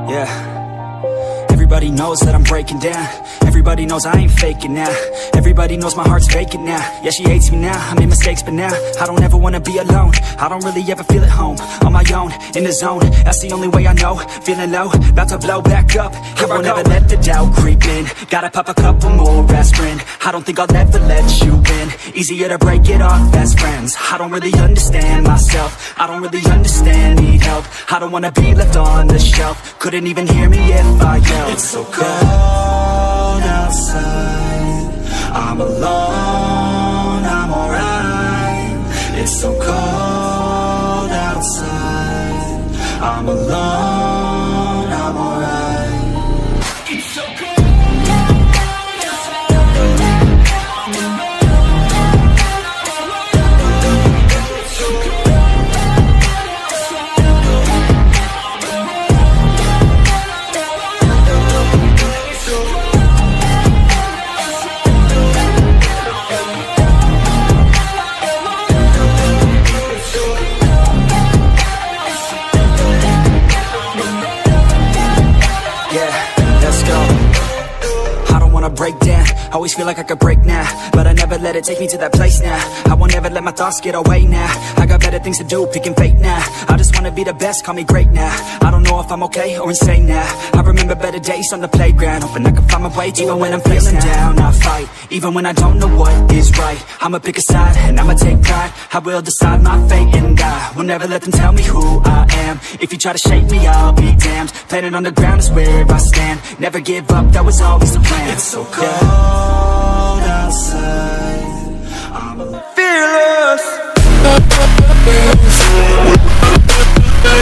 Yeah, everybody knows that I'm breaking down. Everybody knows I ain't faking now. Everybody knows my heart's vacant now. Yeah, she hates me now, I made mistakes but now I don't ever wanna be alone. I don't really ever feel at home. On my own, in the zone, that's the only way I know. Feeling low, about to blow back up. Here I won't ever let the doubt creep in. Gotta pop a couple more aspirin. I don't think I'll ever let you in. Easier to break it off best friends. I don't really understand myself. I don't really understand, need help. I don't wanna be left on the shelf. Couldn't even hear me if I yelled. It's so cold outside, I'm alone, I'm alright. It's so cold outside, I'm alone, I'm alright. It's so cold. Break down, always feel like I could break now, but I never let it take me to that place now. I won't ever let my thoughts get away now. I got better things to do, picking fate now. I just wanna be the best, call me great now. I don't know if I'm okay or insane now. I remember better days on the playground, hoping I can find my way. Even when I'm feeling down, I fight. Even when I don't know what is right, I'ma pick a side and I'ma take pride. I will decide my fate and I will never let them tell me who I am. If you try to shake me, I'll be damned. Planet on the ground is where I stand. Never give up, that was always the plan. It's so cold outside, I'm a fearless.